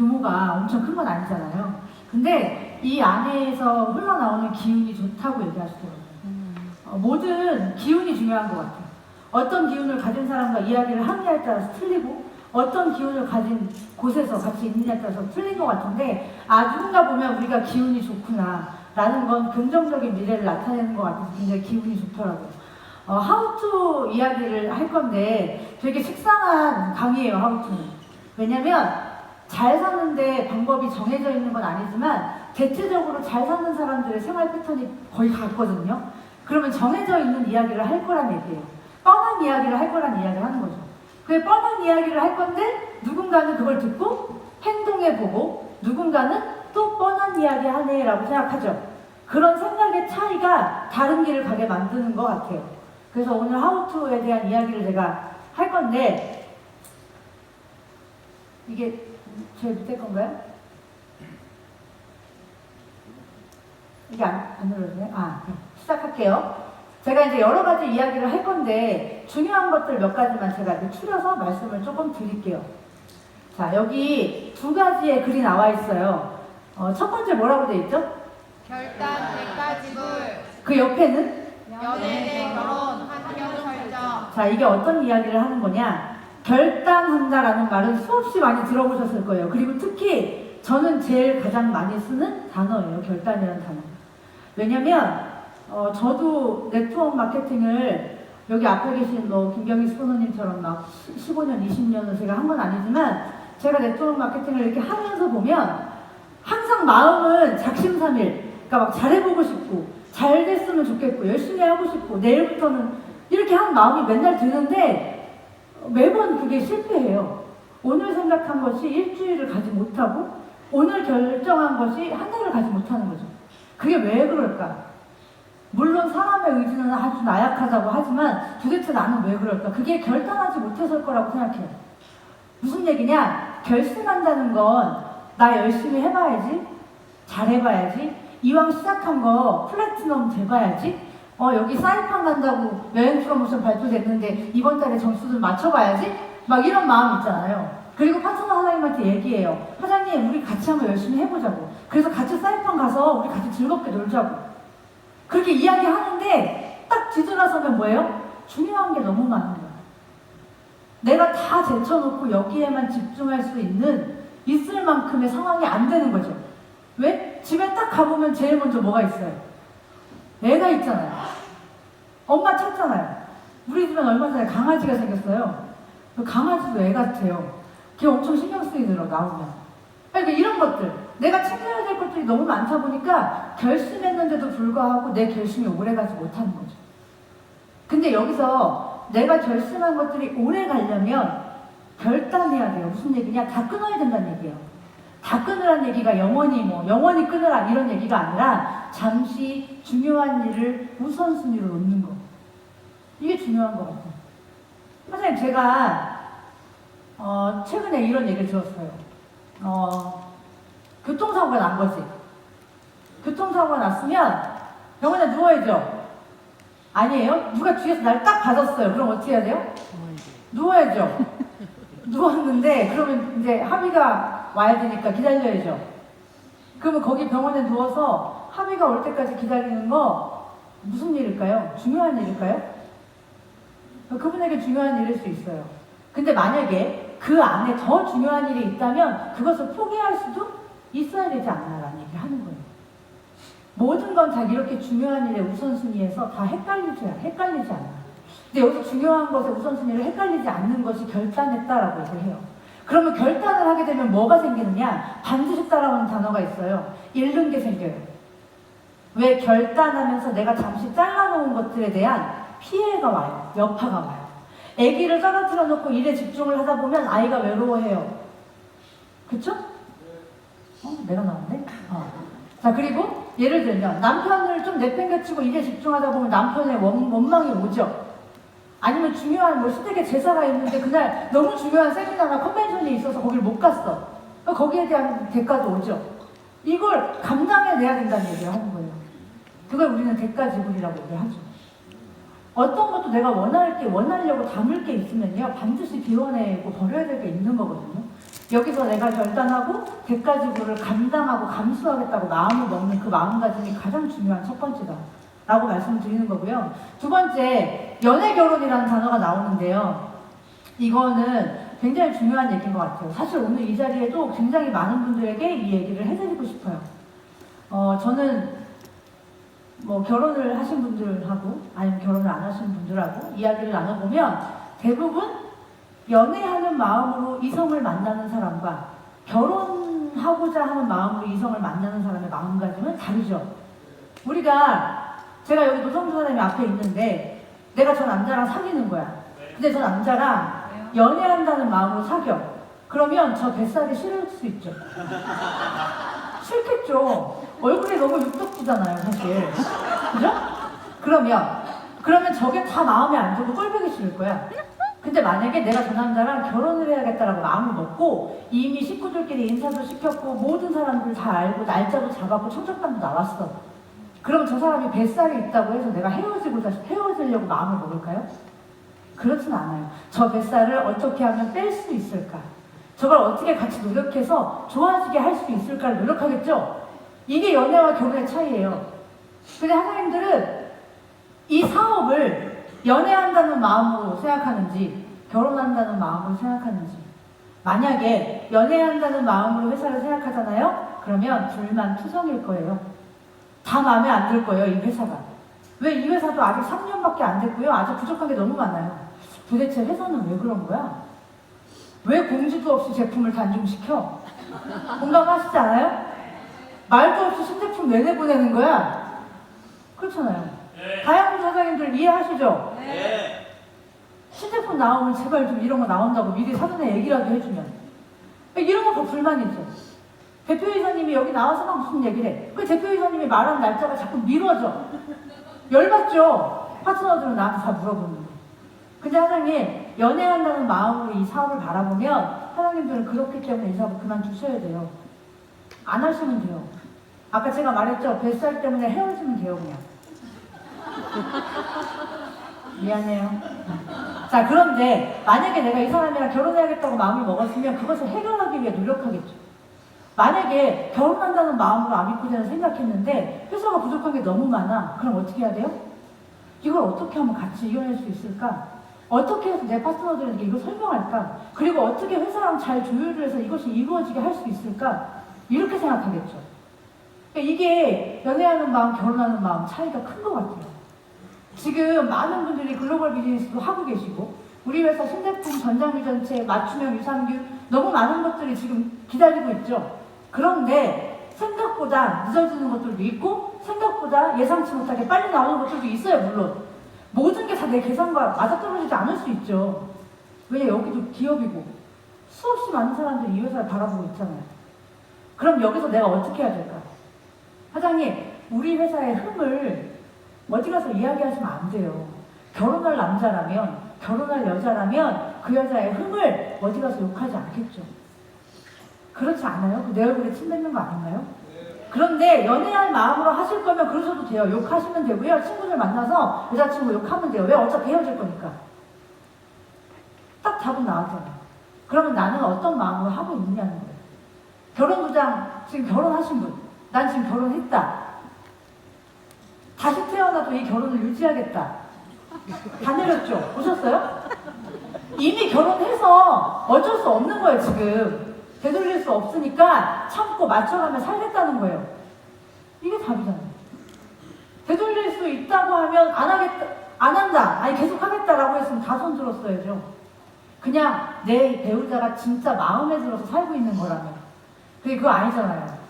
규모가 엄청 큰 건 아니잖아요. 근데 이 안에서 흘러나오는 기운이 좋다고 얘기하시더라고요. 모든 기운이 중요한 것 같아요. 어떤 기운을 가진 사람과 이야기를 하느냐에 따라서 틀리고 어떤 기운을 가진 곳에서 같이 있느냐에 따라서 틀린 것 같은데 누군가 보면 우리가 기운이 좋구나 라는 건 긍정적인 미래를 나타내는 것 같아서 굉장히 기분이 좋더라고요. 하우투 이야기를 할 건데 되게 식상한 강의예요, 하우투는. 왜냐면 잘 사는데 방법이 정해져 있는 건 아니지만 대체적으로 잘 사는 사람들의 생활 패턴이 거의 같거든요. 그러면 정해져 있는 이야기를 할 거란 얘기예요. 뻔한 이야기를 할 거란 이야기를 하는 거죠. 그 뻔한 이야기를 할 건데 누군가는 그걸 듣고 행동해보고 누군가는 또 뻔한 이야기 하네라고 생각하죠. 그런 생각의 차이가 다른 길을 가게 만드는 것 같아요. 그래서 오늘 하우투에 대한 이야기를 제가 할 건데 이게 제 밑에 건가요? 이게 안 눌러지네? 시작할게요. 제가 이제 여러 가지 이야기를 할 건데 중요한 것들 몇 가지만 제가 이렇게 추려서 말씀을 조금 드릴게요. 자, 여기 두 가지의 글이 나와 있어요. 첫 번째 뭐라고 돼 있죠? 결단, 대가지불. 그 옆에는? 연애, 결혼, 환경 설정. 자, 이게 어떤 이야기를 하는 거냐? 결단한다라는 말은 수없이 많이 들어보셨을 거예요. 그리고 특히 저는 제일 가장 많이 쓰는 단어예요. 결단이라는 단어. 왜냐면 저도 네트워크 마케팅을 여기 앞에 계신 김경희 스포너님처럼 막 15년, 20년을 제가 한 건 아니지만 제가 네트워크 마케팅을 이렇게 하면서 보면 항상 마음은 작심삼일, 그러니까 막 잘해보고 싶고 잘 됐으면 좋겠고 열심히 하고 싶고 내일부터는 이렇게 한 마음이 맨날 드는데 매번 그게 실패해요. 오늘 생각한 것이 일주일을 가지 못하고 오늘 결정한 것이 한 달을 가지 못하는 거죠. 그게 왜 그럴까? 물론 사람의 의지는 아주 나약하다고 하지만 도대체 나는 왜 그럴까? 그게 결단하지 못해서일 거라고 생각해요. 무슨 얘기냐? 결심한다는 건 나 열심히 해봐야지, 잘해봐야지, 이왕 시작한 거 플래티넘 돼봐야지, 여기 사이판 간다고 여행 프로모션 발표됐는데 이번 달에 점수 좀 맞춰봐야지, 막 이런 마음 있잖아요. 그리고 파트너 사장님한테 얘기해요. 사장님, 우리 같이 한번 열심히 해보자고. 그래서 같이 사이판 가서 우리 같이 즐겁게 놀자고. 그렇게 이야기하는데 딱 뒤돌아서면 뭐예요? 중요한 게 너무 많은 거야. 내가 다 제쳐놓고 여기에만 집중할 수 있을 만큼의 상황이 안 되는 거죠. 왜? 집에 딱 가보면 제일 먼저 뭐가 있어요? 애가 있잖아요. 엄마 찾잖아요. 우리 집엔 얼마 전에 강아지가 생겼어요. 그 강아지도 애 같아요. 걔 엄청 신경 쓰이더라고, 나오면. 그러니까 이런 것들. 내가 챙겨야 될 것들이 너무 많다 보니까 결심했는데도 불구하고 내 결심이 오래가지 못하는 거죠. 근데 여기서 내가 결심한 것들이 오래 가려면 결단해야 돼요. 무슨 얘기냐? 다 끊어야 된다는 얘기예요. 다 끊으라는 얘기가 영원히 끊으라 이런 얘기가 아니라 잠시 중요한 일을 우선순위로 놓는 거. 이게 중요한 것 같아요. 선생님, 제가 최근에 이런 얘기를 들었어요. 교통사고가 난 거지. 교통사고가 났으면 병원에 누워야죠. 아니에요? 누가 뒤에서 날 딱 받았어요. 그럼 어떻게 해야 돼요? 누워야죠. 누웠는데 그러면 이제 합의가 와야 되니까 기다려야죠. 그러면 거기 병원에 누워서 합의가 올 때까지 기다리는 거 무슨 일일까요? 중요한 일일까요? 그분에게 중요한 일일 수 있어요. 근데 만약에 그 안에 더 중요한 일이 있다면 그것을 포기할 수도 있어야 되지 않나라는 얘기를 하는 거예요. 모든 건 다 이렇게 중요한 일의 우선순위에서 다 헷갈리지 않아. 근데 여기서 중요한 것의 우선순위를 헷갈리지 않는 것이 결단했다라고 얘기를 해요. 그러면 결단을 하게 되면 뭐가 생기느냐? 반드시 따라오는 단어가 있어요. 잃는 게 생겨요. 왜? 결단하면서 내가 잠시 잘라놓은 것들에 대한 피해가 와요. 여파가 와요. 아기를 떨어뜨려 놓고 일에 집중을 하다 보면 아이가 외로워해요. 그쵸? 내가 나왔네? 자, 그리고 예를 들면 남편을 좀 내팽개치고 일에 집중하다 보면 남편의 원망이 오죠. 아니면 중요한 시댁에 제사가 있는데 그날 너무 중요한 세미나나 컨벤션이 있어서 거기를 못 갔어. 거기에 대한 대가도 오죠. 이걸 감당해내야 된다는 얘기를 하는 거예요. 그걸 우리는 대가지불이라고 얘기를 하죠. 어떤 것도 내가 원하려고 담을 게 있으면요 반드시 비워내고 버려야 될 게 있는 거거든요. 여기서 내가 결단하고 대가지구를 감당하고 감수하겠다고 마음을 먹는 그 마음가짐이 가장 중요한 첫 번째다 라고 말씀드리는 거고요. 두 번째, 연애 결혼이라는 단어가 나오는데요. 이거는 굉장히 중요한 얘기인 것 같아요. 사실 오늘 이 자리에도 굉장히 많은 분들에게 이 얘기를 해드리고 싶어요. 저는 뭐 결혼을 하신 분들하고 아니면 결혼을 안 하신 분들하고 이야기를 나눠보면 대부분 연애하는 마음으로 이성을 만나는 사람과 결혼하고자 하는 마음으로 이성을 만나는 사람의 마음가짐은 다르죠. 제가 여기 노성주 사장님 앞에 있는데 내가 저 남자랑 사귀는 거야. 근데 저 남자랑 연애한다는 마음으로 사겨. 그러면 저 뱃살이 싫을 수 있죠. 싫겠죠. 얼굴이 너무 육덕지잖아요, 사실. 그죠? 그러면 저게 다 마음에 안 들고 꼴보기 싫을 거야. 근데 만약에 내가 저 남자랑 결혼을 해야겠다라고 마음을 먹고 이미 식구들끼리 인사도 시켰고 모든 사람들 다 알고 날짜도 잡았고 청첩장도 나왔어. 그럼 저 사람이 뱃살이 있다고 해서 내가 헤어지려고 마음을 먹을까요? 그렇진 않아요. 저 뱃살을 어떻게 하면 뺄 수 있을까? 저걸 어떻게 같이 노력해서 좋아지게 할 수 있을까를 노력하겠죠? 이게 연애와 결혼의 차이예요. 근데 하나님들은 이 사업을 연애한다는 마음으로 생각하는지 결혼한다는 마음으로 생각하는지, 만약에 연애한다는 마음으로 회사를 생각하잖아요? 그러면 불만투성일 거예요. 다 마음에 안 들 거예요, 이 회사가. 왜 이 회사도 아직 3년밖에 안 됐고요. 아직 부족한 게 너무 많아요. 도대체 회사는 왜 그런 거야? 왜 공지도 없이 제품을 단종시켜? 공감하시지 않아요? 말도 없이 신제품 내보내는 거야? 그렇잖아요. 다양한 사장님들 이해하시죠? 네. 신제품 나오면 제발 좀 이런 거 나온다고 미리 사전에 얘기라도 해주면. 이런 거 더 불만이죠. 대표이사님이 여기 나와서 막 무슨 얘기를 해. 그 대표이사님이 말하는 날짜가 자꾸 미뤄져. 열받죠? 파트너들은 나한테 다 물어보는데. 근데 사장님, 연애한다는 마음으로 이 사업을 바라보면 사장님들은 그렇기 때문에 이 사업을 그만두셔야 돼요. 안 하시면 돼요. 아까 제가 말했죠? 뱃살 때문에 헤어지면 돼요, 그냥. 미안해요. 자, 그런데 만약에 내가 이 사람이랑 결혼해야겠다고 마음을 먹었으면 그것을 해결하기 위해 노력하겠죠. 만약에 결혼한다는 마음으로 아미코제를 생각했는데 회사가 부족한 게 너무 많아. 그럼 어떻게 해야 돼요? 이걸 어떻게 하면 같이 이겨낼 수 있을까? 어떻게 해서 내 파트너들에게 이걸 설명할까? 그리고 어떻게 회사랑 잘 조율을 해서 이것이 이루어지게 할 수 있을까? 이렇게 생각하겠죠. 그러니까 이게 연애하는 마음, 결혼하는 마음 차이가 큰 것 같아요. 지금 많은 분들이 글로벌 비즈니스도 하고 계시고 우리 회사 신제품, 전장유전체, 맞춤형 유산균 너무 많은 것들이 지금 기다리고 있죠. 그런데 생각보다 늦어지는 것들도 있고 생각보다 예상치 못하게 빨리 나오는 것들도 있어요. 물론 모든 게 다 내 계산과 맞아떨어지지 않을 수 있죠. 왜냐, 여기도 기업이고 수없이 많은 사람들이 이 회사를 바라보고 있잖아요. 그럼 여기서 내가 어떻게 해야 될까? 사장님, 우리 회사의 흠을 어디 가서 이야기하시면 안 돼요. 결혼할 남자라면, 결혼할 여자라면 그 여자의 흠을 어디 가서 욕하지 않겠죠. 그렇지 않아요? 내 얼굴에 침 뱉는 거 아닌가요? 그런데 연애할 마음으로 하실 거면 그러셔도 돼요. 욕하시면 되고요. 친구들 만나서 여자친구 욕하면 돼요. 왜? 어차피 헤어질 거니까. 딱 답은 나왔잖아요. 그러면 나는 어떤 마음으로 하고 있느냐는 거예요. 결혼부장, 지금 결혼하신 분, 난 지금 결혼했다. 다시 태어나도 이 결혼을 유지하겠다. 다 내렸죠? 보셨어요? 이미 결혼해서 어쩔 수 없는 거예요, 지금. 되돌릴 수 없으니까 참고 맞춰가며 살겠다는 거예요. 이게 답이잖아요. 되돌릴 수 있다고 하면 안 한다. 아니, 계속 하겠다라고 했으면 다 손 들었어야죠. 그냥 내 배우자가 진짜 마음에 들어서 살고 있는 거라면. 근데 그거 아니잖아요.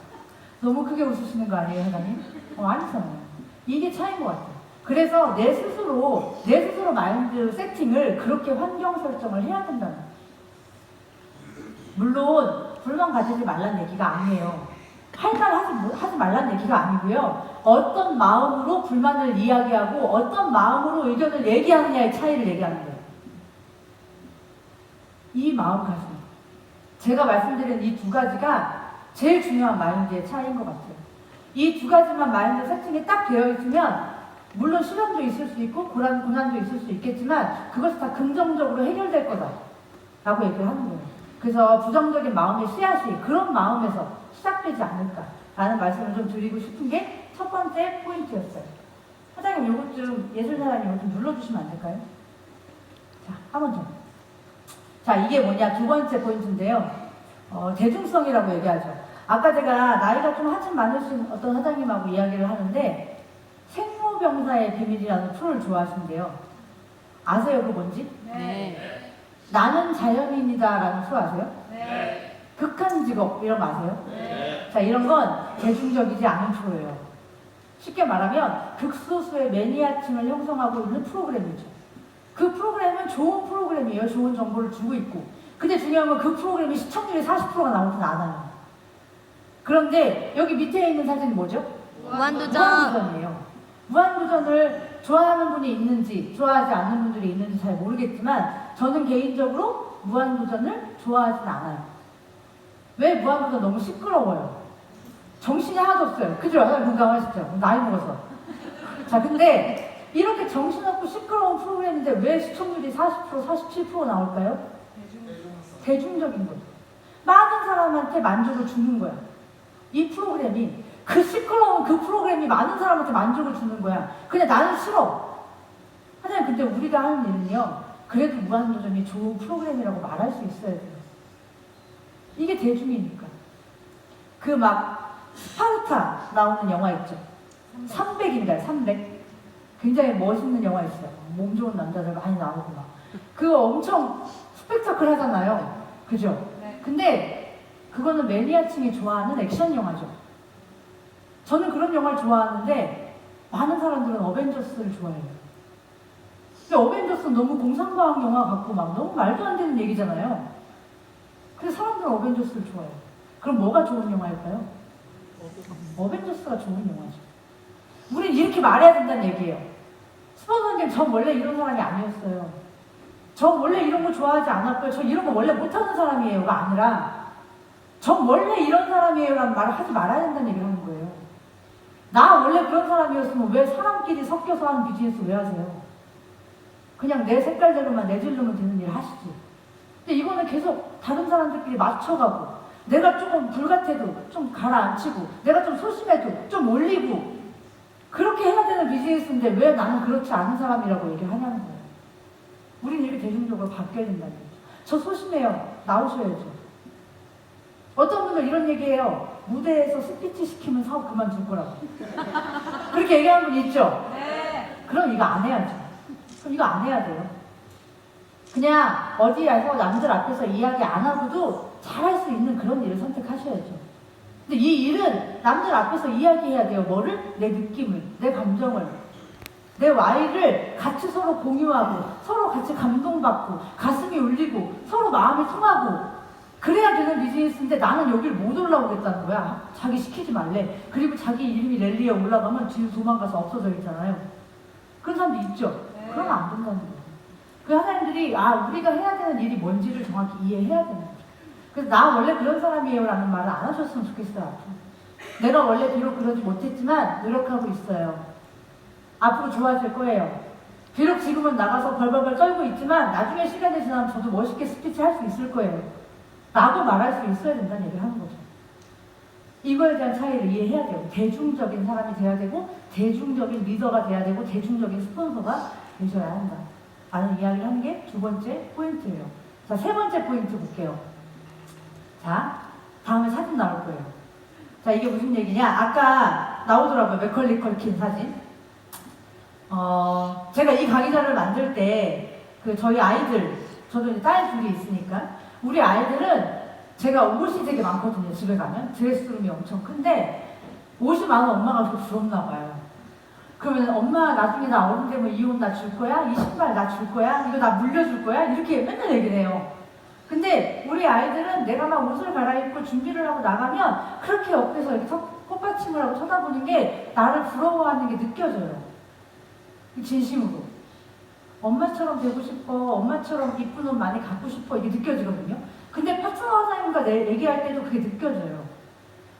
너무 크게 웃으시는 거 아니에요, 회장님? 아니잖아요. 이게 차이인 것 같아요. 그래서 내 스스로 마인드 세팅을 그렇게 환경 설정을 해야 된다는 거예요. 물론 불만 가지지 말란 얘기가 아니에요. 할 말 하지 말란 얘기가 아니고요. 어떤 마음으로 불만을 이야기하고 어떤 마음으로 의견을 얘기하느냐의 차이를 얘기하는 거예요. 이 마음가짐. 제가 말씀드린 이 두 가지가 제일 중요한 마인드의 차이인 것 같아요. 이 두 가지만 마인드 세팅이 딱 되어 있으면 물론 시련도 있을 수 있고 고난도 있을 수 있겠지만 그것이 다 긍정적으로 해결될 거다라고 얘기를 하는 거예요. 그래서 부정적인 마음의 씨앗이 그런 마음에서 시작되지 않을까라는 말씀을 좀 드리고 싶은 게 첫 번째 포인트였어요. 사장님 요것 좀 예술사장님 요것 좀 눌러주시면 안 될까요? 자, 한 번 더. 자, 이게 뭐냐 두 번째 포인트인데요. 대중성이라고 얘기하죠. 아까 제가 나이가 좀 한참 많으신 어떤 사장님하고 이야기를 하는데 생로병사의 비밀이라는 프로를 좋아하신대요. 아세요 그 뭔지? 네. 나는 자연인이다라는 프로 아세요? 네. 극한 직업 이런 거 아세요? 네. 자, 이런 건 대중적이지 않은 프로예요. 쉽게 말하면 극소수의 매니아층을 형성하고 있는 프로그램이죠. 그 프로그램은 좋은 프로그램이에요. 좋은 정보를 주고 있고. 근데 중요한 건 그 프로그램이 시청률이 40%가 나오진 않아요. 그런데 여기 밑에 있는 사진이 뭐죠? 무한도전. 무한도전이에요. 무한도전을 좋아하는 분이 있는지 좋아하지 않는 분들이 있는지 잘 모르겠지만 저는 개인적으로 무한도전을 좋아하진 않아요. 왜? 무한도전 너무 시끄러워요. 정신이 하나도 없어요. 그죠? 공감하시죠? 나이 먹어서. 자, 근데 이렇게 정신없고 시끄러운 프로그램인데 왜 시청률이 40%, 47% 나올까요? 대중적인 거죠. 많은 사람한테 만족을 주는 거야. 이 프로그램이 그 시끄러운 그 프로그램이 많은 사람한테 만족을 주는 거야. 근데 나는 싫어. 하지만 근데 우리가 하는 일은요. 그래도 무한도전이 좋은 프로그램이라고 말할 수 있어야 돼요. 이게 대중이니까. 그 막 스파르타 나오는 영화 있죠. 300인가요? 300. 굉장히 멋있는 영화 있어요. 몸 좋은 남자들 많이 나오고 막. 그거 엄청 스펙타클 하잖아요. 그죠? 네. 근데 그거는 매니아층이 좋아하는 액션 영화죠. 저는 그런 영화를 좋아하는데 많은 사람들은 어벤져스를 좋아해요. 근데 어벤져스는 너무 공상과학 영화 같고 막 너무 말도 안 되는 얘기잖아요. 그래서 사람들은 어벤져스를 좋아해요. 그럼 뭐가 좋은 영화일까요? 어벤져스가 좋은 영화죠. 우린 이렇게 말해야 된다는 얘기예요. 스폰서님, 전 원래 이런 사람이 아니었어요. 저 원래 이런 거 좋아하지 않았고요. 저 이런 거 원래 못하는 사람이에요가 아니라 전 원래 이런 사람이에요라는 말을 하지 말아야 된다는 얘기를 하는 거예요. 나 원래 그런 사람이었으면 왜 사람끼리 섞여서 하는 비즈니스 왜 하세요? 그냥 내 색깔대로만 내지르면 되는 일 하시지. 근데 이거는 계속 다른 사람들끼리 맞춰가고 내가 조금 불같아도 좀 가라앉히고 내가 좀 소심해도 좀 올리고 그렇게 해야 되는 비즈니스인데 왜 나는 그렇지 않은 사람이라고 얘기를 하냐는 거예요. 우리는 이렇게 대중적으로 바뀌어야 된다는 거죠. 저 소심해요. 나오셔야죠. 어떤 분들 이런 얘기해요. 무대에서 스피치 시키면 사업 그만둘 거라고. 그렇게 얘기하는 분 있죠? 네. 그럼 이거 안 해야죠. 그럼 이거 안 해야 돼요. 그냥 어디에서 남들 앞에서 이야기 안 하고도 잘할 수 있는 그런 일을 선택하셔야죠. 근데 이 일은 남들 앞에서 이야기해야 돼요. 뭐를? 내 느낌을, 내 감정을, 내 Y를 같이 서로 공유하고 서로 같이 감동받고 가슴이 울리고 서로 마음이 통하고 그래야 되는 비즈니스인데 나는 여기를 못 올라오겠다는 거야. 자기 시키지 말래. 그리고 자기 이름이 랠리에 올라가면 뒤로 도망가서 없어져 있잖아요. 그런 사람도 있죠. 네. 그러면 안 된다는 거예요. 그 하나님들이 우리가 해야 되는 일이 뭔지를 정확히 이해해야 되는 거죠. 그래서 나 원래 그런 사람이에요 라는 말을 안 하셨으면 좋겠어요. 내가 원래 비록 그러지 못했지만 노력하고 있어요. 앞으로 좋아질 거예요. 비록 지금은 나가서 벌벌벌 떨고 있지만 나중에 시간이 지나면 저도 멋있게 스피치 할 수 있을 거예요. 라고 말할 수 있어야 된다는 얘기를 하는 거죠. 이거에 대한 차이를 이해해야 돼요. 대중적인 사람이 돼야 되고 대중적인 리더가 돼야 되고 대중적인 스폰서가 되셔야 한다. 라는 이야기를 하는 게 두 번째 포인트예요. 자, 세 번째 포인트 볼게요. 자, 다음에 사진 나올 거예요. 자, 이게 무슨 얘기냐? 아까 나오더라고요. 맥컬리 컬킨 사진. 제가 이 강의자를 만들 때 그 저희 아이들, 저도 이제 딸 둘이 있으니까 우리 아이들은 제가 옷이 되게 많거든요. 집에 가면 드레스룸이 엄청 큰데 옷이 많은 엄마가 그렇게 부럽나 봐요. 그러면 엄마 나중에 나 어른 되면 이 옷 나 줄 거야? 이 신발 나 줄 거야? 이거 나 물려줄 거야? 이렇게 맨날 얘기를 해요. 근데 우리 아이들은 내가 막 옷을 갈아입고 준비를 하고 나가면 그렇게 옆에서 이렇게 꽃받침을 하고 쳐다보는 게 나를 부러워하는 게 느껴져요. 진심으로. 엄마처럼 되고 싶어, 엄마처럼 이쁜 옷 많이 갖고 싶어 이게 느껴지거든요. 근데 파트너 사장님과 얘기할 때도 그게 느껴져요.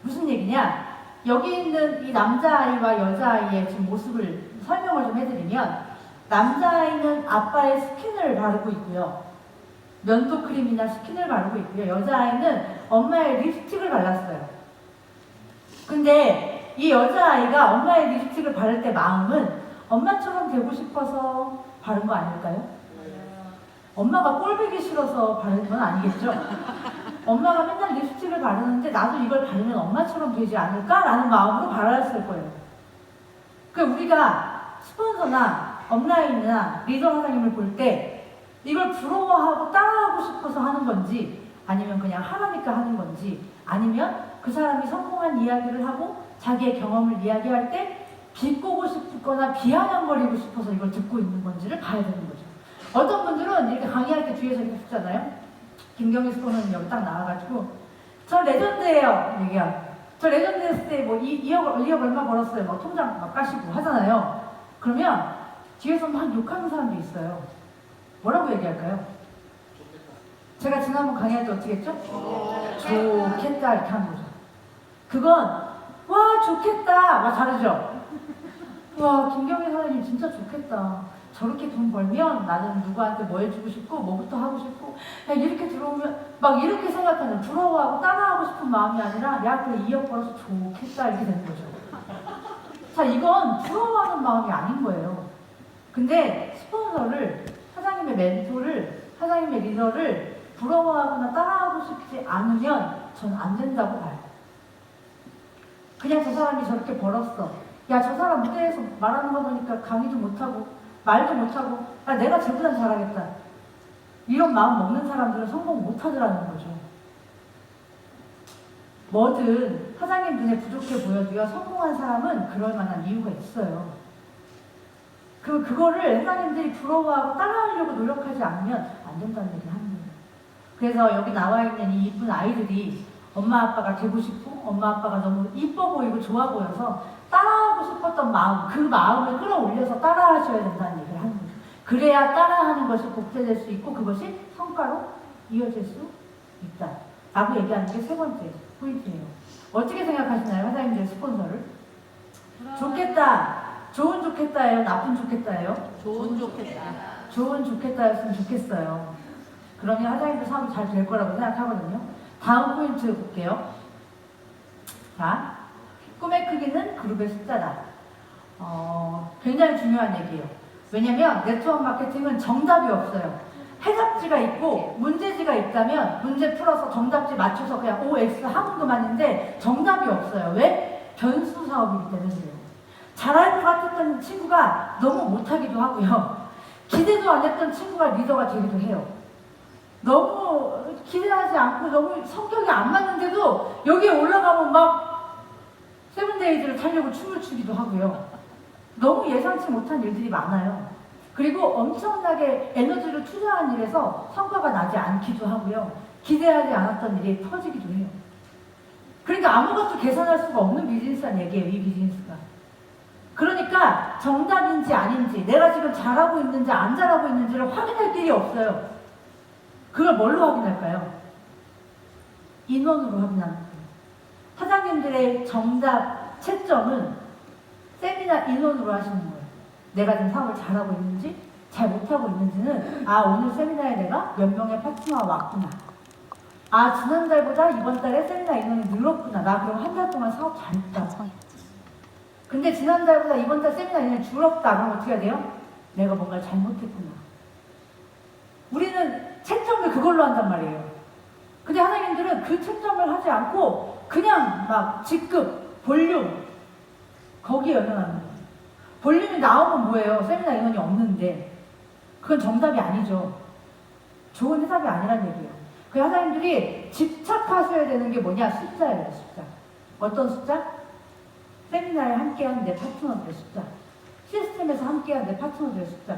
무슨 얘기냐? 여기 있는 이 남자아이와 여자아이의 지금 모습을 설명을 좀 해드리면 남자아이는 아빠의 스킨을 바르고 있고요. 면도 크림이나 스킨을 바르고 있고요. 여자아이는 엄마의 립스틱을 발랐어요. 근데 이 여자아이가 엄마의 립스틱을 바를 때 마음은 엄마처럼 되고 싶어서 바른 거 아닐까요? 엄마가 꼴보기 싫어서 바른 건 아니겠죠? 엄마가 맨날 립스틱을 바르는데 나도 이걸 바르면 엄마처럼 되지 않을까라는 마음으로 발랐을 거예요. 그러니까 우리가 스폰서나 업라인이나 리더 사장님을 볼 때 이걸 부러워하고 따라하고 싶어서 하는 건지, 아니면 그냥 하라니까 하는 건지, 아니면 그 사람이 성공한 이야기를 하고 자기의 경험을 이야기할 때 비꼬고 싶거나 비아냥거리고 싶어서 이걸 듣고 있는 건지를 봐야 되는 거죠. 어떤 분들은 이렇게 강의할 때 뒤에서 이렇게 듣잖아요. 김경희 스포너는 여기 딱 나와가지고 저 레전드예요 얘기하고, 저 레전드 했을 때 뭐 2억 얼마 벌었어요 막 통장 막 까시고 하잖아요. 그러면 뒤에서 막 욕하는 사람도 있어요. 뭐라고 얘기할까요? 제가 지난번 강의할 때 어떻게 했죠? 좋겠다 이렇게 하는 거죠. 그건 와 좋겠다 와 다르죠? 와 김경희 사장님 진짜 좋겠다. 저렇게 돈 벌면 나는 누구한테 뭐 해주고 싶고 뭐부터 하고 싶고 야 이렇게 들어오면 막 이렇게 생각하는, 부러워하고 따라하고 싶은 마음이 아니라 야 그래 2억 벌어서 좋겠다 이렇게 되는 거죠. 자 이건 부러워하는 마음이 아닌 거예요. 근데 스폰서를, 사장님의 멘토를, 사장님의 리더를 부러워하거나 따라하고 싶지 않으면 전 안 된다고 봐요. 그냥 저 사람이 저렇게 벌었어. 야 저 사람 무대에서 말하는 거 보니까 강의도 못하고 말도 못하고 야 내가 쟤보단 잘하겠다. 이런 마음 먹는 사람들은 성공 못하더라는 거죠. 뭐든 사장님 눈에 부족해 보여도요 성공한 사람은 그럴 만한 이유가 있어요. 그거를 사장님들이 부러워하고 따라하려고 노력하지 않으면 안 된다는 얘기를 하는 거예요. 그래서 여기 나와 있는 이 이쁜 아이들이 엄마 아빠가 되고 싶고 엄마 아빠가 너무 이뻐 보이고 좋아 보여서 따라하고 싶었던 마음, 그 마음을 끌어올려서 따라하셔야 된다는 얘기를 하는 거죠. 그래야 따라하는 것이 복제될 수 있고 그것이 성과로 이어질 수 있다 라고 얘기하는 게 세 번째 포인트예요. 어떻게 생각하시나요? 사장님들 스폰서를? 좋겠다. 좋은 좋겠다예요? 나쁜 좋겠다예요? 좋은 좋겠다. 좋은 좋겠다였으면 좋겠어요. 그러면 사장님들 사업이 잘 될 거라고 생각하거든요. 다음 포인트 볼게요. 자, 꿈의 크기는 그룹의 숫자다. 굉장히 중요한 얘기예요. 왜냐면 네트워크 마케팅은 정답이 없어요. 해답지가 있고 문제지가 있다면 문제 풀어서 정답지 맞춰서 그냥 OX 하면 그만인데 정답이 없어요. 왜? 변수 사업이기 때문이에요. 잘할 것 같았던 친구가 너무 못하기도 하고요. 기대도 안 했던 친구가 리더가 되기도 해요. 너무 기대하지 않고 너무 성격이 안 맞는데도 여기에 올라가면 막 세븐데이즈를 타려고 춤을 추기도 하고요. 너무 예상치 못한 일들이 많아요. 그리고 엄청나게 에너지를 투자한 일에서 성과가 나지 않기도 하고요. 기대하지 않았던 일이 터지기도 해요. 그러니까 아무것도 계산할 수가 없는 비즈니스란 얘기예요, 이 비즈니스가. 그러니까 정답인지 아닌지, 내가 지금 잘하고 있는지 안 잘하고 있는지를 확인할 길이 없어요. 그걸 뭘로 확인할까요? 인원으로 확인하는 거예요. 사장님들의 정답 채점은 세미나 인원으로 하시는 거예요. 내가 지금 사업을 잘하고 있는지 잘 못하고 있는지는 오늘 세미나에 내가 몇 명의 파트너가 왔구나. 지난달보다 이번 달에 세미나 인원이 늘었구나. 나 그럼 한 달 동안 사업 잘했다. 근데 지난달보다 이번 달 세미나 인원이 줄었다. 그럼 어떻게 해야 돼요? 내가 뭔가를 잘못했구나. 우리는 채점을 그걸로 한단 말이에요. 근데 하나님들은 그 채점을 하지 않고 그냥 막 직급, 볼륨 거기에 연연하는 거예요. 볼륨이 나오면 뭐예요? 세미나 인원이 없는데 그건 정답이 아니죠. 좋은 해답이 아니란 얘기예요. 그 하나님들이 집착하셔야 되는 게 뭐냐? 숫자예요. 숫자. 어떤 숫자? 세미나에 함께한 내 파트너들의 숫자, 시스템에서 함께한 내 파트너들의 숫자.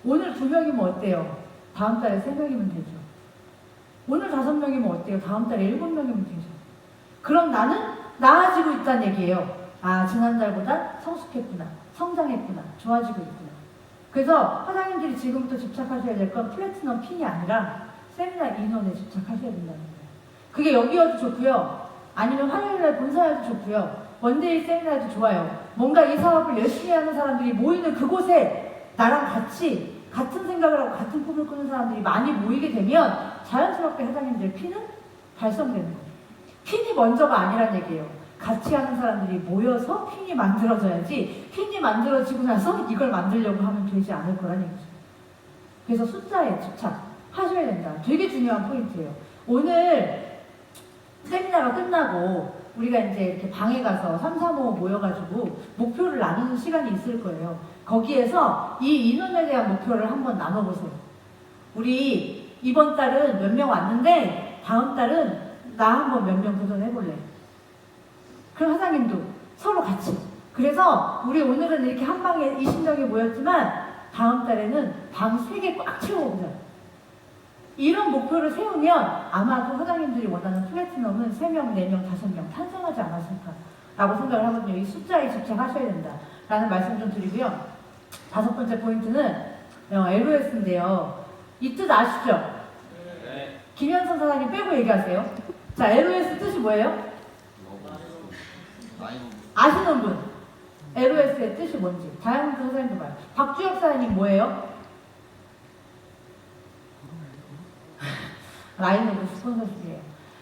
오늘 2명이면 어때요? 다음 달에 3명이면 되죠. 오늘 5명이면 어때요? 다음 달에 7명이면 되죠. 그럼 나는 나아지고 있다는 얘기예요. 지난달보다 성숙했구나, 성장했구나, 좋아지고 있구나. 그래서 사장님들이 지금부터 집착하셔야 될 건 플래티넘 핀이 아니라 세미나 인원에 집착하셔야 된다는 거예요. 그게 여기여도 좋고요. 아니면 화요일날 본사에도 좋고요. 원데이 세미나도 좋아요. 뭔가 이 사업을 열심히 하는 사람들이 모이는 그곳에 나랑 같이 같은 생각을 하고 같은 꿈을 꾸는 사람들이 많이 모이게 되면 자연스럽게 회장님들 핀은 발성되는 거예요. 핀이 먼저가 아니란 얘기예요. 같이 하는 사람들이 모여서 핀이 만들어져야지 핀이 만들어지고 나서 이걸 만들려고 하면 되지 않을 거란 얘기죠. 그래서 숫자에 집착하셔야 된다. 되게 중요한 포인트예요. 오늘 세미나가 끝나고 우리가 이제 이렇게 방에 가서 3, 4, 5 모여가지고 목표를 나누는 시간이 있을 거예요. 거기에서 이 인원에 대한 목표를 한번 나눠보세요. 우리 이번 달은 몇 명 왔는데 다음 달은 나 한번 몇 명 도전해볼래. 그럼 사장님도 서로 같이. 그래서 우리 오늘은 이렇게 한 방에 20명이 모였지만 다음 달에는 방 3개 꽉 채워보자. 이런 목표를 세우면 아마도 사장님들이 원하는 플래티넘은 3명, 4명, 5명 탄생하지 않았을까라고 생각을 하거든요. 이 숫자에 집착하셔야 된다라는 말씀 좀 드리고요. 5번째 포인트는 LOS인데요. 이 뜻 아시죠? 네. 김현선 사장님 빼고 얘기하세요. 자, LOS 뜻이 뭐예요? 아시는 분? LOS의 뜻이 뭔지. 다양한 선생님도 봐요. 박주혁 사장님 뭐예요? 라인 오브 스폰서십이에요.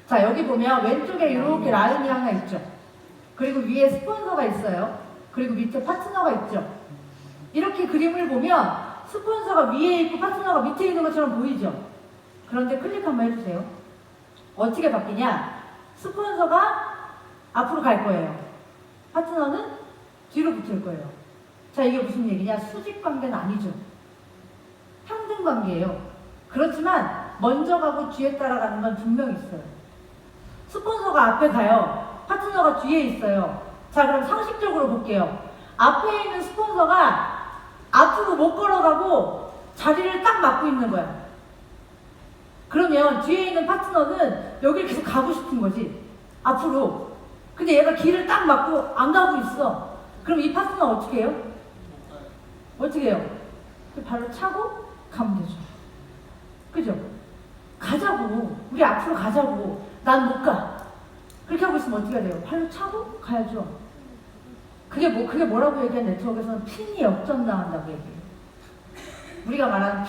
자, 여기 보면 왼쪽에 이렇게 라인이 하나 있죠. 그리고 위에 스폰서가 있어요. 그리고 밑에 파트너가 있죠. 이렇게 그림을 보면 스폰서가 위에 있고 파트너가 밑에 있는 것처럼 보이죠. 그런데 클릭 한번 해주세요. 어떻게 바뀌냐? 스폰서가 앞으로 갈 거예요. 파트너는 뒤로 붙을 거예요. 자, 이게 무슨 얘기냐? 수직 관계는 아니죠. 평등 관계예요. 그렇지만 먼저 가고 뒤에 따라가는 건 분명히 있어요. 스폰서가 앞에 가요. 파트너가 뒤에 있어요. 자, 그럼 상식적으로 볼게요. 앞에 있는 스폰서가 앞으로 못 걸어가고 자리를 딱 막고 있는 거야. 그러면 뒤에 있는 파트너는 여기를 계속 가고 싶은 거지. 앞으로. 근데 얘가 길을 딱 막고 안 가고 있어. 그럼 이 파트너 어떻게 해요? 어떻게 해요? 발로 차고 가면 되죠. 그죠? 가자고. 우리 앞으로 가자고. 난 못 가. 그렇게 하고 있으면 어떻게 해야 돼요? 발로 차고 가야죠. 그게 뭐라고 얘기한 네트워크에서는 핀이 역전당한다고 얘기해요. 우리가 말하는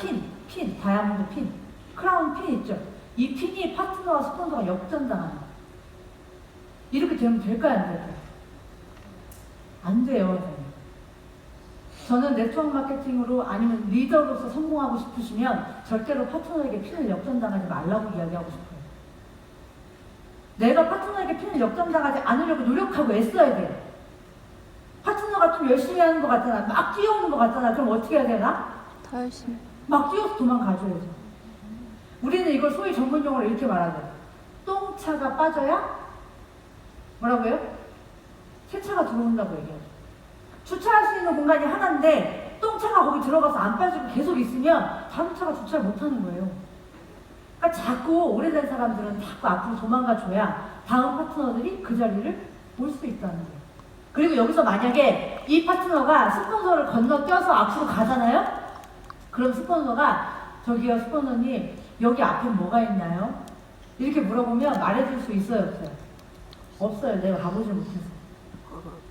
핀, 다이아몬드 핀, 크라운 핀 있죠? 이 핀이 파트너와 스폰서가 역전당하는 거예요. 이렇게 되면 될까요? 안 될까요? 안 돼요. 저는 네트워크 마케팅으로 아니면 리더로서 성공하고 싶으시면 절대로 파트너에게 핀을 역전당하지 말라고 이야기하고 싶어요. 내가 파트너에게 핀을 역전당하지 않으려고 노력하고 애써야 돼요. 파트너가 좀 열심히 하는 것 같잖아. 막 뛰어오는 것 같잖아. 그럼 어떻게 해야 되나? 더 열심히. 막 뛰어서 도망가줘야죠. 우리는 이걸 소위 전문 용어로 이렇게 말하죠. 똥차가 빠져야 뭐라고요? 세차가 들어온다고 얘기하죠. 주차할 수 있는 공간이 하나인데 똥차가 거기 들어가서 안 빠지고 계속 있으면 다른 차가 주차를 못하는 거예요. 그러니까 자꾸 오래된 사람들은 자꾸 앞으로 도망가줘야 다음 파트너들이 그 자리를 올 수 있다는 거예요. 그리고 여기서 만약에 이 파트너가 스폰서를 건너뛰어서 앞으로 가잖아요? 그럼 스폰서가 저기요 스폰서님 여기 앞에 뭐가 있나요? 이렇게 물어보면 말해줄 수 있어요? 없어요? 없어요. 내가 가보질 못해서.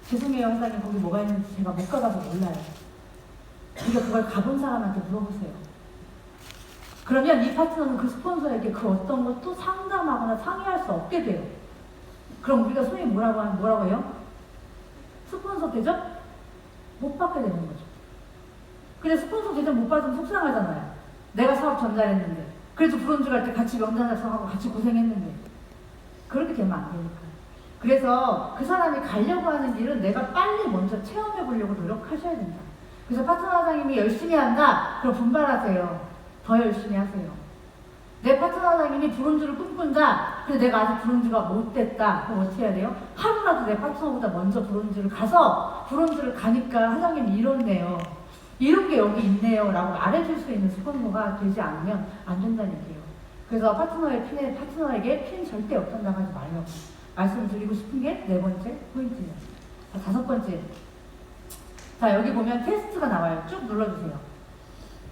죄송해요 회장님 거기 뭐가 있는지 제가 못 가봐서 몰라요. 그러니까 그걸 가본 사람한테 물어보세요. 그러면 이 파트너는 그 스폰서에게 그 어떤 것도 상담하거나 상의할 수 없게 돼요. 그럼 우리가 소위 뭐라고 해요? 스폰서 대접? 못 받게 되는 거죠. 근데 스폰서 대접 못 받으면 속상하잖아요. 내가 사업 전달했는데 그래도 브론즈 갈 때 같이 명단 작성하고 같이 고생했는데 그렇게 되면 안 되니까. 그래서 그 사람이 가려고 하는 일은 내가 빨리 먼저 체험해 보려고 노력하셔야 된다. 그래서 파트너 사장님이 열심히 한다? 그럼 분발하세요. 더 열심히 하세요. 내 파트너 사장님이 브론즈를 꿈꾼다? 근데 내가 아직 브론즈가 못 됐다? 그럼 어떻게 해야 돼요? 하루라도 내 파트너보다 먼저 브론즈를 가서 브론즈를 가니까 사장님이 이렇네요. 이런 게 여기 있네요. 라고 말해줄 수 있는 스폰서가 되지 않으면 안 된다는 얘기예요. 그래서 파트너에게 핀 절대 역전당하지 말라고 말씀드리고 싶은 게 4번째 포인트예요. 자, 5번째. 자, 여기 보면 테스트가 나와요. 쭉 눌러주세요.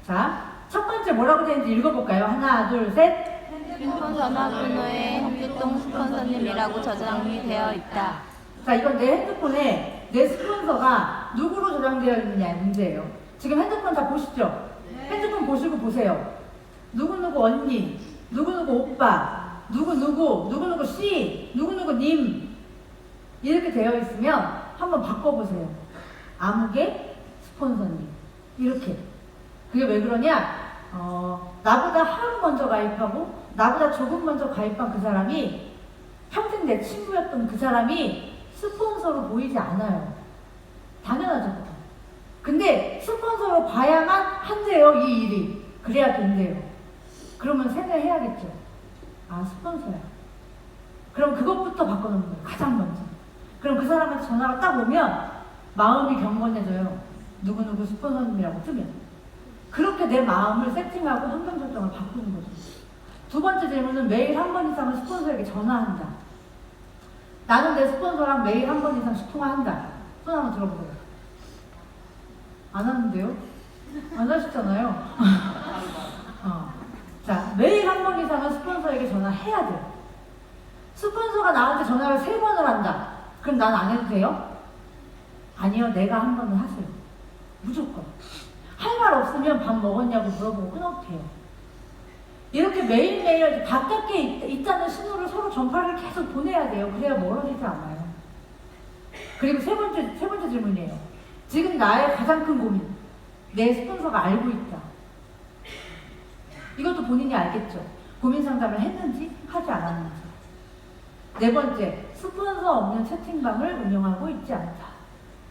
자, 첫 번째 뭐라고 되는지 읽어볼까요? 하나, 둘, 셋. 핸드폰 전화번호에 홍길동 스폰서님이라고 저장이 되어 있다. 자, 이건 내 핸드폰에 내 스폰서가 누구로 저장되어 있느냐의 문제예요. 지금 핸드폰 다 보시죠? 핸드폰 보시고 보세요. 누구누구 언니, 누구누구 오빠, 누구누구 씨, 누구누구 님 이렇게 되어 있으면 한번 바꿔보세요. 아무개 스폰서님 이렇게. 그게 왜 그러냐? 나보다 하루 먼저 가입하고 나보다 조금 먼저 가입한 그 사람이 평생 내 친구였던 그 사람이 스폰서로 보이지 않아요. 당연하죠. 근데 스폰서로 봐야만 한대요, 이 일이. 그래야 된대요. 그러면 세뇌해야겠죠. 아, 스폰서야. 그럼 그것부터 바꿔놓는 거예요. 가장 먼저. 그럼 그 사람한테 전화가 딱 오면 마음이 경건해져요. 누구누구 스폰서님이라고 뜨면. 그렇게 내 마음을 세팅하고 환경 설정을 바꾸는 거죠. 두 번째 질문은 매일 한 번 이상은 스폰서에게 전화한다. 나는 내 스폰서랑 매일 한 번 이상 통화한다. 손 한번 들어보세요. 안 하는데요? 안 하시잖아요. 자, 매일 한 번 이상은 스폰서에게 전화해야 돼요. 스폰서가 나한테 전화를 3번을 한다. 그럼 난 안 해도 돼요? 아니요, 내가 한 번은 하세요. 무조건. 할 말 없으면 밥 먹었냐고 물어보고 끊어도 돼요. 이렇게 매일매일 가깝게 있다는 신호를 서로 전파를 계속 보내야 돼요. 그래야 멀어지지 않아요. 그리고 세 번째 질문이에요. 지금 나의 가장 큰 고민. 내 스폰서가 알고 있다. 이것도 본인이 알겠죠. 고민 상담을 했는지 하지 않았는지. 네 번째, 스폰서 없는 채팅방을 운영하고 있지 않다.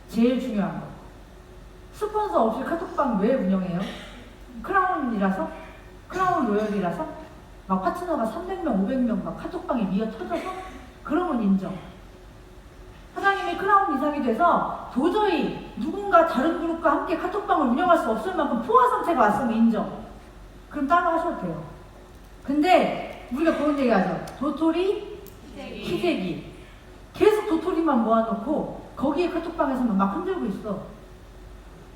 제일 중요한 거. 스폰서 없이 카톡방 왜 운영해요? 크라운이라서? 크라운 로열이라서? 막 파트너가 300명, 500명 막 카톡방에 미어 터져서? 그러면 인정. 사장님이 크라운 이상이 돼서 도저히 누군가 다른 그룹과 함께 카톡방을 운영할 수 없을 만큼 포화 상태가 왔으면 인정. 그럼 따로 하셔도 돼요. 근데 우리가 그런 얘기 하죠. 도토리, 희재기. 계속 도토리만 모아놓고 거기에 카톡방에서만 막 흔들고 있어.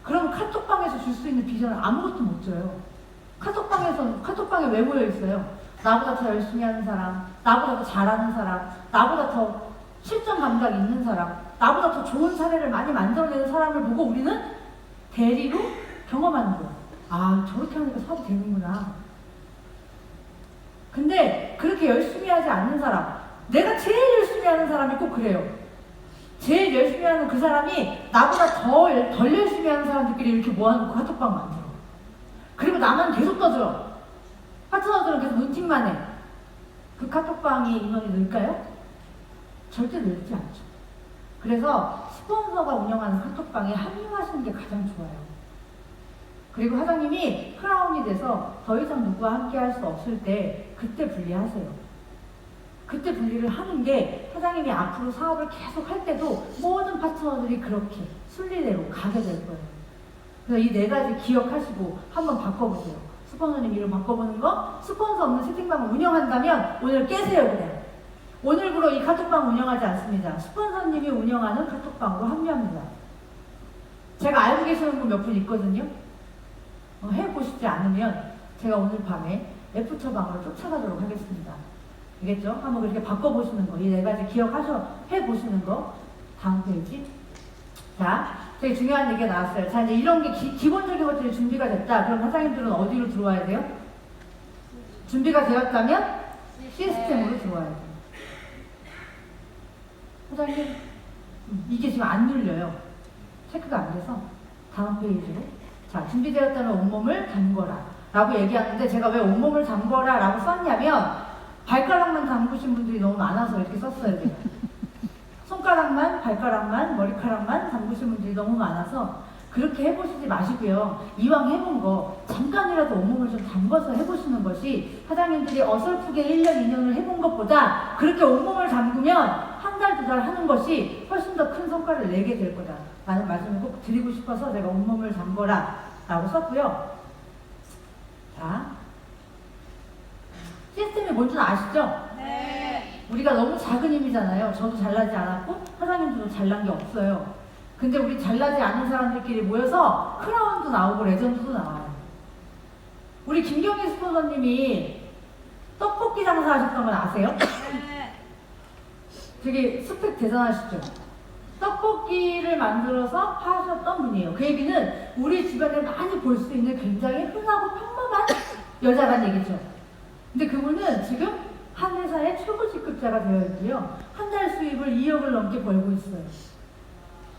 그럼 카톡방에서 줄 수 있는 비전은 아무것도 못 줘요. 카톡방에 왜 모여 있어요? 나보다 더 열심히 하는 사람, 나보다 더 잘하는 사람, 나보다 더 실전 감각이 있는 사람, 나보다 더 좋은 사례를 많이 만들어내는 사람을 보고 우리는 대리로 경험하는 거야. 아, 저렇게 하니까 사업이 되는구나. 근데 그렇게 열심히 하지 않는 사람, 내가 제일 열심히 하는 사람이 꼭 그래요. 제일 열심히 하는 그 사람이 나보다 덜 열심히 하는 사람들끼리 이렇게 모아놓고 카톡방 만들어. 그리고 나만 계속 떠들어. 파트너들은 계속 눈팅만 해. 그 카톡방이 인원이 늘까요? 절대 늘지 않죠. 그래서 스폰서가 운영하는 카톡방에 합류하시는 게 가장 좋아요. 그리고 사장님이 크라운이 돼서 더 이상 누구와 함께 할 수 없을 때 그때 분리하세요. 그때 분리를 하는 게 사장님이 앞으로 사업을 계속 할 때도 모든 파트너들이 그렇게 순리대로 가게 될 거예요. 그래서 이 4가지 기억하시고 한번 바꿔보세요. 스폰서님 이름 바꿔보는 거, 스폰서 없는 채팅방을 운영한다면 오늘 깨세요 그냥. 오늘부로 이 카톡방 운영하지 않습니다. 스폰서님이 운영하는 카톡방으로 합류합니다. 제가 알고 계시는 분 몇 분 있거든요. 해보시지 않으면 제가 오늘 밤에 애프터방으로 쫓아가도록 하겠습니다. 알겠죠? 한번 그렇게 바꿔보시는 거, 이 4가지 해보시는 거. 다음 페이지. 자, 되게 중요한 얘기가 나왔어요. 자, 이제 이런 게 기본적인 것들이 준비가 됐다. 그럼 사장님들은 어디로 들어와야 돼요? 준비가 되었다면 시스템으로 들어와야 돼요. 사장님, 이게 지금 안 눌려요. 체크가 안 돼서. 다음 페이지로. 자, 준비되었다면 온몸을 담궈라 라고 얘기하는데 제가 왜 온몸을 담궈라 라고 썼냐면 발가락만 담그신 분들이 너무 많아서 이렇게 썼어야 돼요. 손가락만, 발가락만, 머리카락만 담그신 분들이 너무 많아서 그렇게 해보시지 마시고요. 이왕 해본 거 잠깐이라도 온몸을 좀 담궈서 해보시는 것이 사장님들이 어설프게 1년, 2년을 해본 것보다 그렇게 온몸을 담그면 한 달, 2달 하는 것이 훨씬 더 큰 성과를 내게 될 거다 라는 말씀을 꼭 드리고 싶어서 제가 온몸을 담궈라 라고 썼고요. 자, 시스템이 뭔지 아시죠? 네. 우리가 너무 작은 힘이잖아요. 저도 잘나지 않았고 사장님들도 잘난 게 없어요. 근데 우리 잘나지 않은 사람들끼리 모여서 크라운도 나오고 레전드도 나와요. 우리 김경희 스폰서님이 떡볶이 장사하셨던 건 아세요? 네. 되게 스펙 대단하시죠? 떡볶이를 만들어서 파셨던 분이에요. 그 얘기는 우리 주변에 많이 볼 수 있는 굉장히 흔하고 평범한 여자란 얘기죠. 근데 그분은 지금 한 회사의 최고 직급자가 되어 있고요. 한 달 수입을 2억을 넘게 벌고 있어요.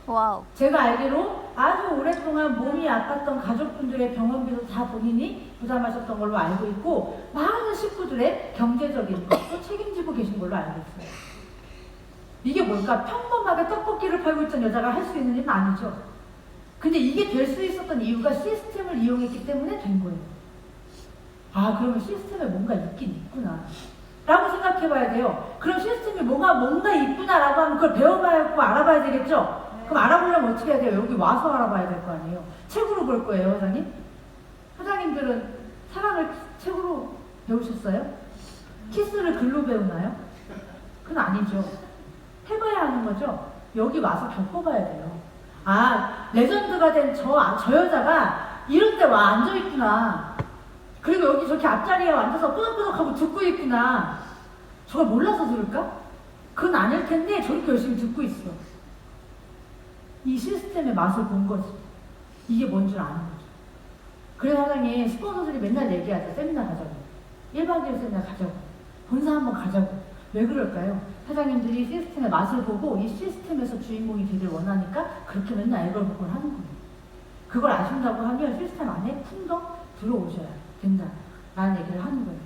와우. 제가 알기로 아주 오랫동안 몸이 아팠던 가족분들의 병원비도 다 본인이 부담하셨던 걸로 알고 있고, 많은 식구들의 경제적인 것도 책임지고 계신 걸로 알고 있어요. 이게 뭘까? 평범하게 떡볶이를 팔고 있던 여자가 할 수 있는 일은 아니죠. 근데 이게 될 수 있었던 이유가 시스템을 이용했기 때문에 된 거예요. 아, 그러면 시스템에 뭔가 있긴 있구나 라고 생각해 봐야 돼요. 그럼 시스템에 뭔가 있구나 라고 하면 그걸 배워봐야 하고 알아봐야 되겠죠? 그럼 알아보려면 어떻게 해야 돼요? 여기 와서 알아봐야 될 거 아니에요. 책으로 볼 거예요, 회장님? 회장님들은 사랑을 책으로 배우셨어요? 키스를 글로 배우나요? 그건 아니죠. 해봐야 하는 거죠. 여기 와서 겪어봐야 돼요. 아, 레전드가 된 저 여자가 이런 데 와 앉아있구나. 그리고 여기 저렇게 앞자리에 앉아서 꾸덕꾸덕하고 듣고 있구나. 저걸 몰라서 들을까? 그건 아닐 텐데 저렇게 열심히 듣고 있어. 이 시스템의 맛을 본 거지. 이게 뭔 줄 아는 거죠. 그래서 사장님, 스폰서들이 맨날 얘기하죠. 세미나 가자고. 1박 2일 세미나 가자고. 본사 한번 가자고. 왜 그럴까요? 사장님들이 시스템의 맛을 보고 이 시스템에서 주인공이 되길 원하니까 그렇게 맨날 애걸복걸 하는 거예요. 그걸 아신다고 하면 시스템 안에 풍덩 들어오셔야 된다 라는 얘기를 하는 거예요.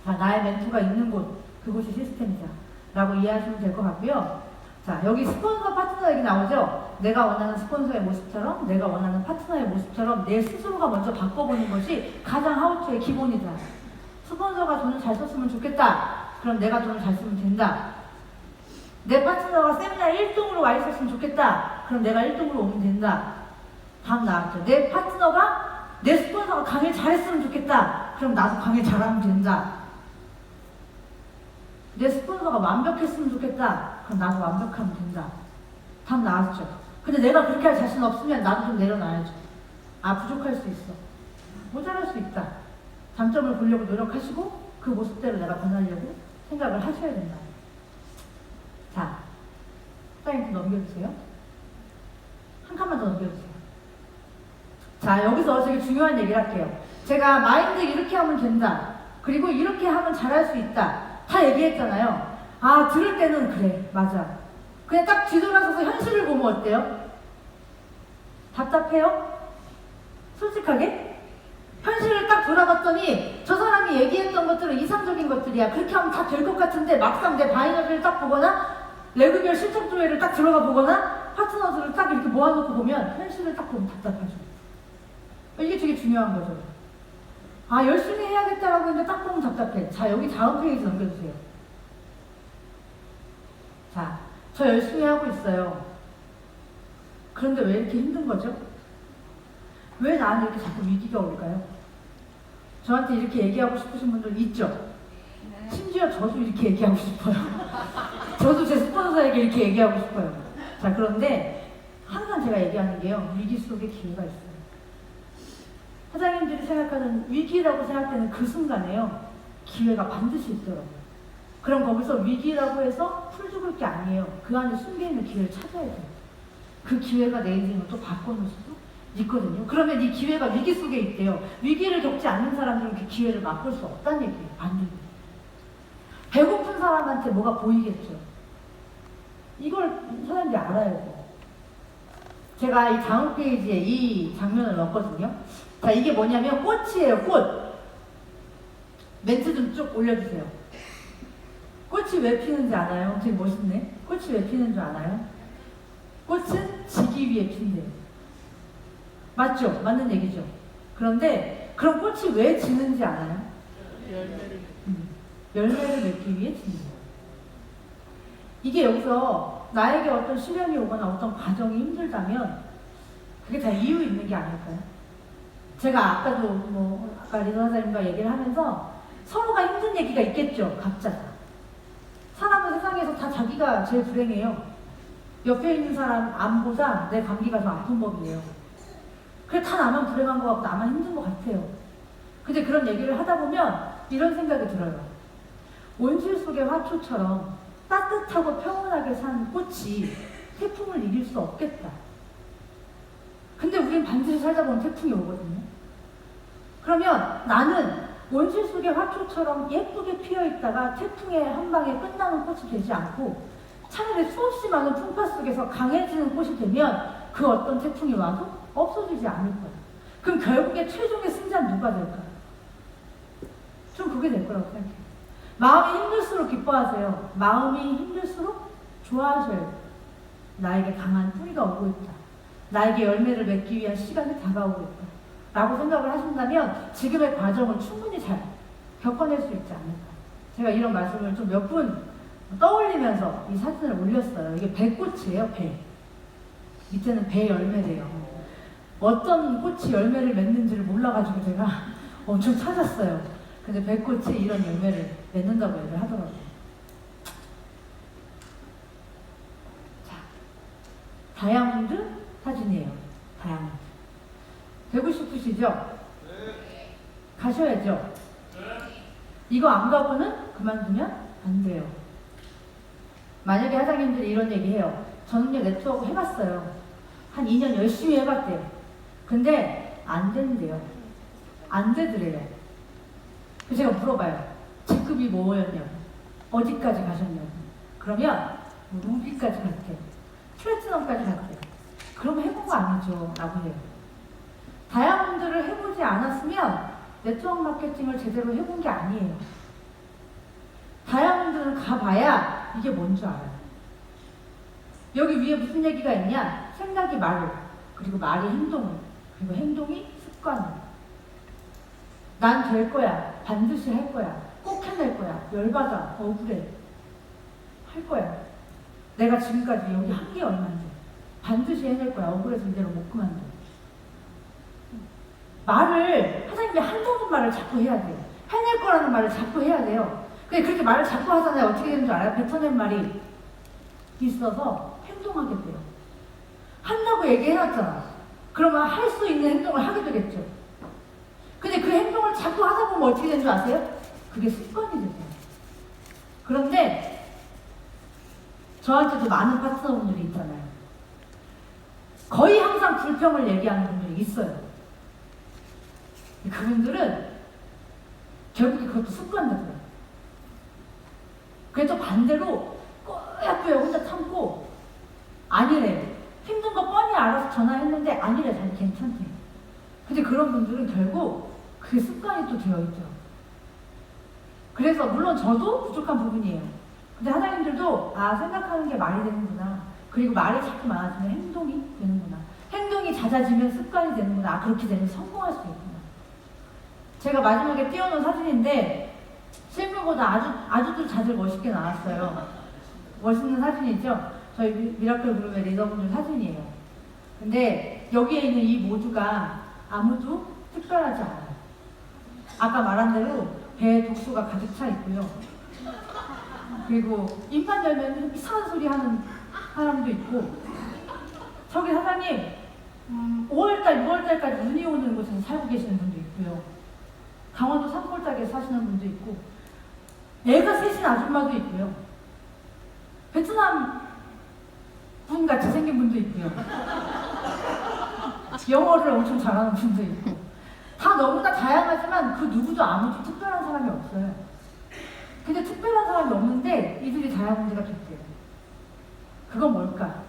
자, 나의 멘토가 있는 곳, 그곳이 시스템이다 라고 이해하시면 될 것 같고요. 자, 여기 스폰서 파트너 얘기 나오죠? 내가 원하는 스폰서의 모습처럼, 내가 원하는 파트너의 모습처럼 내 스스로가 먼저 바꿔보는 것이 가장 하우투의 기본이다. 스폰서가 돈을 잘 썼으면 좋겠다. 그럼 내가 돈을 잘 쓰면 된다. 내 파트너가 세미나 1등으로 와 있었으면 좋겠다. 그럼 내가 1등으로 오면 된다. 다음 나왔죠. 내 파트너가, 내 스폰서가 강의 잘했으면 좋겠다. 그럼 나도 강의 잘하면 된다. 내 스폰서가 완벽했으면 좋겠다. 그럼 나도 완벽하면 된다. 다음 나왔죠. 근데 내가 그렇게 할 자신 없으면 나도 좀 내려놔야죠. 아, 부족할 수 있어. 모자랄 수 있다. 장점을 보려고 노력하시고 그 모습대로 내가 변하려고 생각을 하셔야 된다. 자, 사인 넘겨주세요. 한 칸만 더 넘겨주세요. 자, 여기서 되게 중요한 얘기를 할게요. 제가 마인드 이렇게 하면 된다. 그리고 이렇게 하면 잘할 수 있다. 다 얘기했잖아요. 아, 들을 때는 그래, 맞아. 그냥 딱 뒤돌아서서 현실을 보면 어때요? 답답해요? 솔직하게? 현실을 딱 돌아봤더니 저 사람이 얘기했던 것들은 이상적인 것들이야. 그렇게 하면 다 될 것 같은데 막상 내 바이너리를 딱 보거나 레그별 실적 조회를 딱 들어가 보거나 파트너들을 딱 이렇게 모아놓고 보면 현실을 딱 보면 답답하죠. 이게 되게 중요한 거죠. 아, 열심히 해야겠다라고 했는데 딱 보면 답답해. 자, 여기 다음 페이지 넘겨주세요. 자, 저 열심히 하고 있어요. 그런데 왜 이렇게 힘든 거죠? 왜 나한테 이렇게 자꾸 위기가 올까요? 저한테 이렇게 얘기하고 싶으신 분들 있죠? 심지어 저도 이렇게 얘기하고 싶어요. 저도 제 스폰서에게 이렇게 얘기하고 싶어요. 자, 그런데 항상 제가 얘기하는 게요. 위기 속에 기회가 있어요. 사장님들이 생각하는 위기라고 생각되는 그 순간에요. 기회가 반드시 있더라고요. 그럼 거기서 위기라고 해서 풀 죽을 게 아니에요. 그 안에 숨겨있는 기회를 찾아야 돼요. 그 기회가 내 인생을 또 바꿔놓을 수도 있거든요. 그러면 이 기회가 위기 속에 있대요. 위기를 겪지 않는 사람들은 그 기회를 맛볼 수 없다는 얘기예요. 안 돼요. 배고픈 사람한테 뭐가 보이겠죠. 이걸 사람들이 알아야 돼요. 제가 이 다음 페이지에 이 장면을 넣었거든요. 자, 이게 뭐냐면 꽃이에요. 꽃. 멘트 좀 쭉 올려주세요. 꽃이 왜 피는지 알아요? 되게 멋있네. 꽃이 왜 피는 줄 알아요? 꽃은 지기 위해 핀대요. 맞죠? 맞는 얘기죠. 그런데 그럼 꽃이 왜 지는지 알아요? 열매를 맺기 위해 지는 거예요. 이게 여기서 나에게 어떤 시련이 오거나 어떤 과정이 힘들다면 그게 다 이유 있는 게 아닐까요? 제가 아까도 아까 리더 사장님과 얘기를 하면서 서로가 힘든 얘기가 있겠죠. 각자. 사람은 세상에서 다 자기가 제일 불행해요. 옆에 있는 사람 암보다 내 감기가 더 아픈 법이에요. 그래, 다 나만 불행한 것 같고 나만 힘든 것 같아요. 근데 그런 얘기를 하다 보면 이런 생각이 들어요. 온실 속의 화초처럼 따뜻하고 평온하게 산 꽃이 태풍을 이길 수 없겠다. 근데 우린 반드시 살다 보면 태풍이 오거든요. 그러면 나는 온실 속의 화초처럼 예쁘게 피어있다가 태풍의 한 방에 끝나는 꽃이 되지 않고 차라리 수없이 많은 풍파 속에서 강해지는 꽃이 되면 그 어떤 태풍이 와도 없어지지 않을 거야. 그럼 결국에 최종의 승자는 누가 될까요? 좀 그게 될 거라고 생각해요. 마음이 힘들수록 기뻐하세요. 마음이 힘들수록 좋아하셔야 돼요. 나에게 강한 뿌리가 오고 있다. 나에게 열매를 맺기 위한 시간이 다가오고 있다. 라고 생각을 하신다면 지금의 과정을 충분히 잘 겪어낼 수 있지 않을까. 제가 이런 말씀을 좀 몇 분 떠올리면서 이 사진을 올렸어요. 이게 배꽃이에요, 배. 밑에는 배 열매래요. 어떤 꽃이 열매를 맺는지를 몰라가지고 제가 엄청 찾았어요. 근데 배꽃이 이런 열매를 맺는다고 얘기를 하더라고요. 자, 다이아몬드 사진이에요. 다이아몬드. 되고 싶으시죠? 네. 가셔야죠? 네. 이거 안 가고는 그만두면 안 돼요. 만약에 사장님들이 이런 얘기해요. 저는요 네트워크 해봤어요. 한 2년 열심히 해봤대요. 근데 안 된대요. 안 되더래요. 그래서 제가 물어봐요. 직급이 뭐였냐고. 어디까지 가셨냐고. 그러면 루비까지 갔대요. 플래티넘까지 갔대요. 그러면 해본 거 아니죠? 라고 해요. 다이아몬드를 해보지 않았으면 네트워크 마케팅을 제대로 해본 게 아니에요. 다이아몬드는 가봐야 이게 뭔지 알아요. 여기 위에 무슨 얘기가 있냐? 생각이 말을, 그리고 말이 행동을, 그리고 행동이 습관을. 난 될 거야. 반드시 할 거야. 꼭 해낼 거야. 열받아. 억울해. 할 거야. 내가 지금까지 여기 한 게 얼마인데. 반드시 해낼 거야. 억울해서 이대로 못 그만둬. 말을, 사장님이 한다는 말을 자꾸 해야 돼요. 해낼 거라는 말을 자꾸 해야 돼요. 근데 그렇게 말을 자꾸 하잖아요. 어떻게 되는 줄 알아요? 뱉어낸 말이 있어서 행동하게 돼요. 한다고 얘기해놨잖아. 그러면 할 수 있는 행동을 하게 되겠죠. 근데 그 행동을 자꾸 하다 보면 어떻게 되는 줄 아세요? 그게 습관이 되세요. 그런데 저한테도 많은 파트너분들이 있잖아요. 거의 항상 불평을 얘기하는 분들이 있어요. 그분들은 결국에 그것도 습관되더라고요. 그래서 반대로 꾸역꾸역 혼자 참고 아니래. 힘든 거 뻔히 알아서 전화했는데 아니래. 자기 괜찮대. 근데 그런 분들은 결국 그게 습관이 또 되어있죠. 그래서 물론 저도 부족한 부분이에요. 근데 사장님들도 생각하는 게 말이 되는구나. 그리고 말이 자꾸 많아지면 행동이 되는구나. 행동이 잦아지면 습관이 되는구나. 그렇게 되면 성공할 수 있구나. 제가 마지막에 띄워놓은 사진인데 실물보다 아주들 다들 멋있게 나왔어요. 멋있는 사진이죠? 저희 미라클 그룹의 리더분들 사진이에요. 근데 여기에 있는 이 모두가 아무도 특별하지 않아요. 아까 말한 대로 배에 독소가 가득 차 있고요. 그리고 입만 열면 이상한 소리 하는 사람도 있고, 저기 사장님 5월달, 6월달까지 눈이 오는 곳에서 살고 계시는 분도 있고요. 강원도 산골짜기에 사시는 분도 있고, 애가 셋인 아줌마도 있고요. 베트남 분 같이 생긴 분도 있고요. 영어를 엄청 잘하는 분도 있고, 다 너무나 다양하지만 그 누구도 아무도 특별한 사람이 없어요. 근데 특별한 사람이 없는데 이들이 다이아몬드가 됐대요. 그건 뭘까?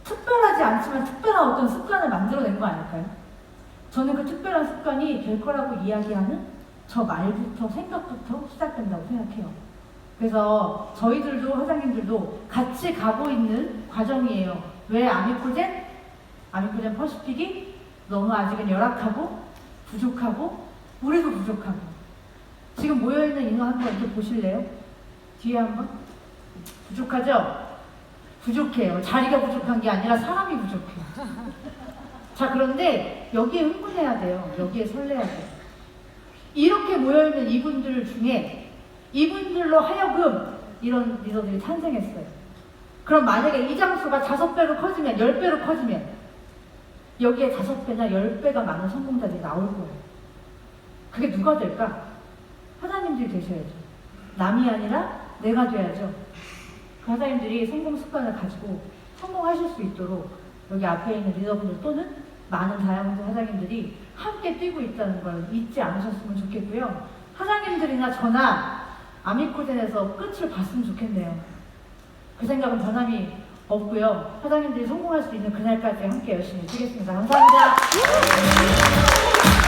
특별하지 않지만 특별한 어떤 습관을 만들어낸 거 아닐까요? 저는 그 특별한 습관이 될 거라고 이야기하는 저 말부터 생각부터 시작된다고 생각해요. 그래서 저희들도 사장님들도 같이 가고 있는 과정이에요. 왜 아미코젠 퍼시픽이 너무 아직은 열악하고 부족하고 우리도 부족하고. 지금 모여있는 인원 한번 이렇게 보실래요? 뒤에 한번. 부족하죠? 부족해요. 자리가 부족한 게 아니라 사람이 부족해요. 자, 그런데 여기에 흥분해야 돼요. 여기에 설레야 돼요. 이렇게 모여있는 이분들 중에 이분들로 하여금 이런 리더들이 탄생했어요. 그럼 만약에 이 장수가 5배로 커지면, 10배로 커지면 여기에 5배나 10배가 많은 성공자들이 나올 거예요. 그게 누가 될까? 하나님들이 되셔야죠. 남이 아니라 내가 돼야죠. 그 사장님들이 성공 습관을 가지고 성공하실 수 있도록 여기 앞에 있는 리더분들 또는 많은 다양한 사장님들이 함께 뛰고 있다는 걸 잊지 않으셨으면 좋겠고요. 사장님들이나 저나 아미코젠에서 끝을 봤으면 좋겠네요. 그 생각은 변함이 없고요. 사장님들이 성공할 수 있는 그날까지 함께 열심히 뛰겠습니다. 감사합니다.